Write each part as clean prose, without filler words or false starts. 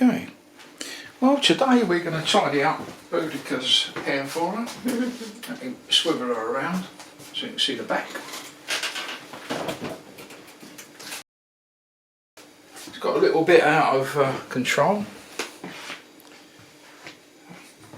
Okay, well today we're going to tidy up Boudica's hair for her. Let me swivel her around so you can see the back. It's got a little bit out of control.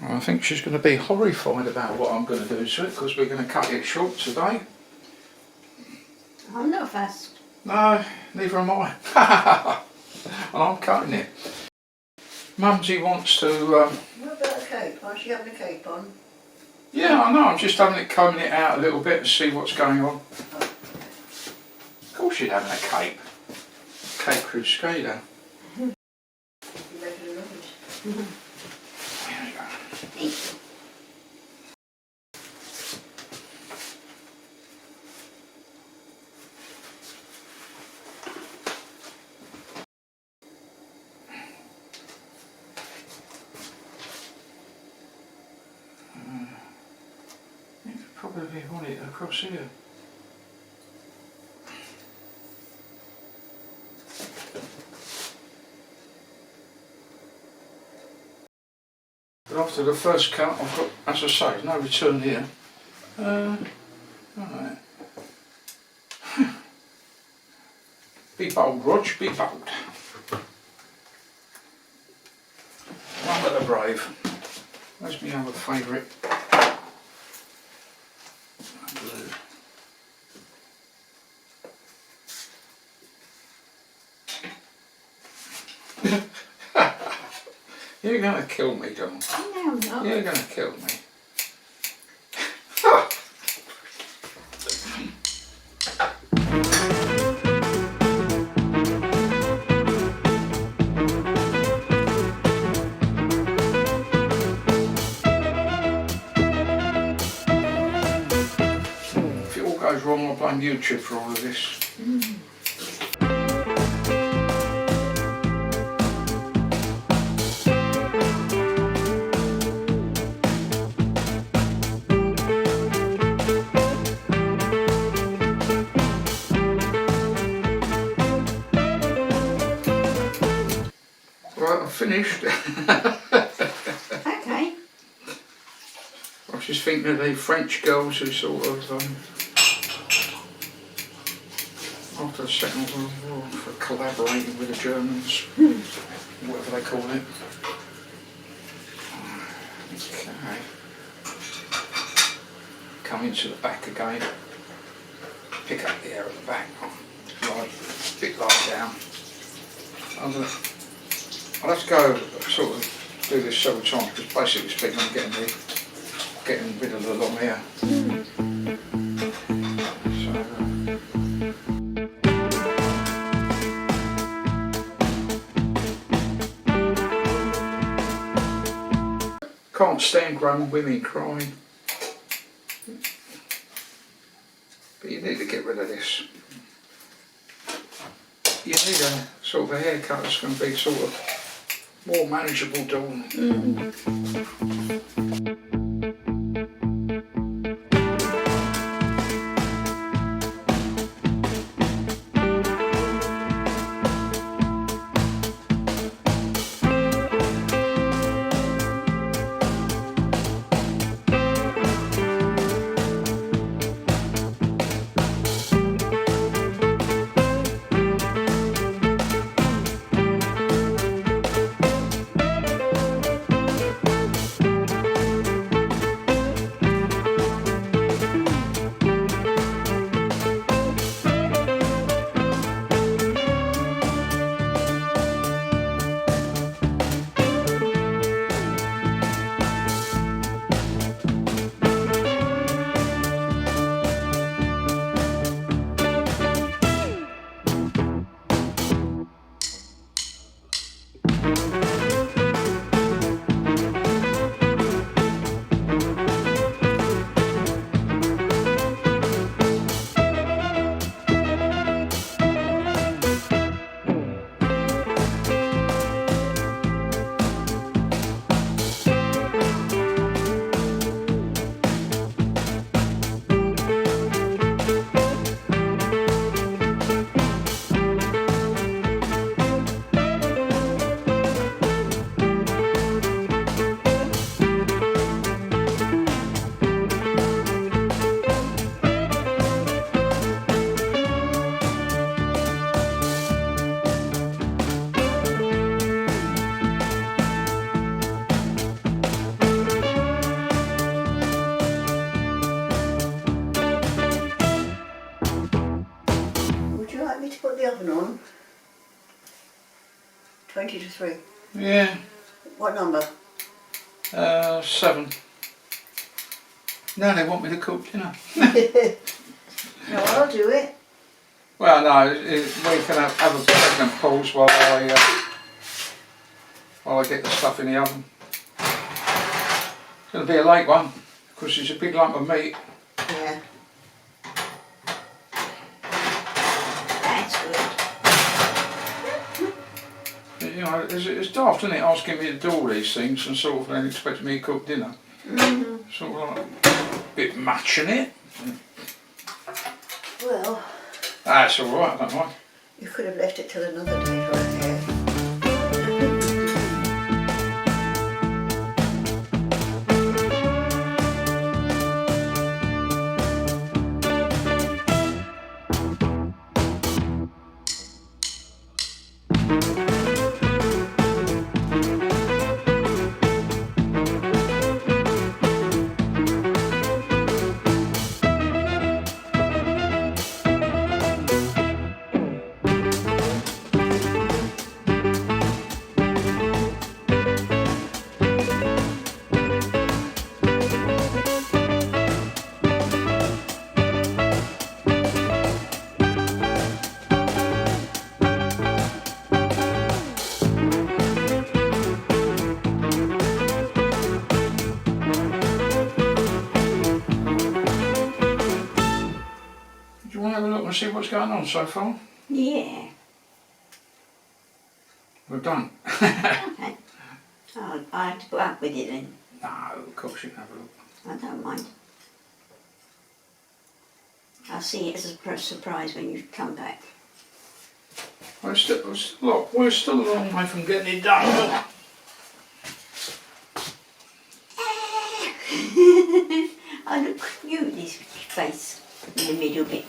I think she's going to be horrified about what I'm going to do to it because we're going to cut it short today. I'm not fussed. No, neither am I. And I'm cutting it. Mumsy wants to... What about a cape? Why is she having a cape on? Yeah, I know, I'm just having it, combing it out a little bit to see what's going on. Oh. Of course she's having a cape. Cape Crusader. You regular rubbish. There we go. You could probably want it across here. But after the first cut, I've got, as I say, no return here. Alright. Be bold, Rog, be bold. One with the brave. Where's my other favourite? Blue. You're going to kill me, John. No, I'm not. You're going to kill me. If it all goes wrong, I'll blame YouTube for all of this. Right, I've finished. Okay. I was just thinking of the French girls who sort of, after the Second World War, for collaborating with the Germans, whatever they call it. Okay. Come into the back again. Pick up the hair at the back. Right, a bit light down. I'll have to go sort of do this several times because basically speaking I'm getting rid of the long hair. So, can't stand grown women crying. But you need to get rid of this. You need a sort of a haircut that's going to be sort of more manageable, Dawn. me to put the oven on? 20 to 3. Yeah, What number? 7. Now they want me to cook dinner. No, I'll do it. Well, no, we can have a pregnant pause while I get the stuff in the oven. It's going to be a late one because it's a big lump of meat. Yeah. That's good. You know, it's daft, isn't it, asking me to do all these things and sort of then expecting me to cook dinner. Sort of like a bit much in it. Well, That's alright, I don't mind. you could have left it till another day for a hair. Do you want to have a look and see what's going on so far? Yeah. We're done. Okay. Oh, I have to put up with it then. No, of course you can have a look. I don't mind. I'll see it as a surprise when you come back. We're still a long way from getting it done. I look cute, this face in the middle bit.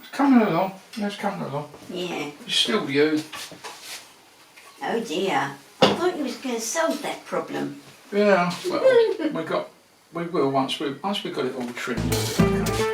It's coming along. It's coming along. Yeah. It's still you. Oh dear. I thought you was going to solve that problem. Yeah. Well, we will once we got it all trimmed. Okay.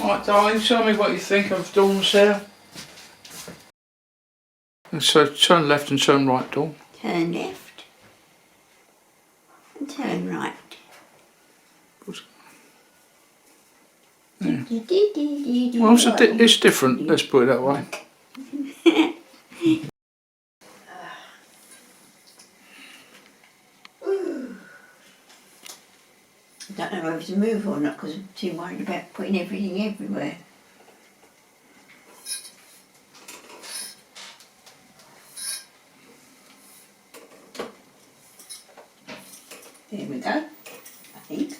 Right, darling, tell me what you think of Dawn's hair. And so turn left and turn right, Dawn. Turn left. And turn right. Good. Yeah. Well, it's different, let's put it that way. I don't know whether to move or not because I'm too worried about putting everything everywhere. There we go, I think.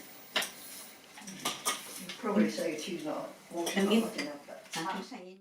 You'd probably say it's you lot. Water's Don't not you? hot enough, but I'm just saying.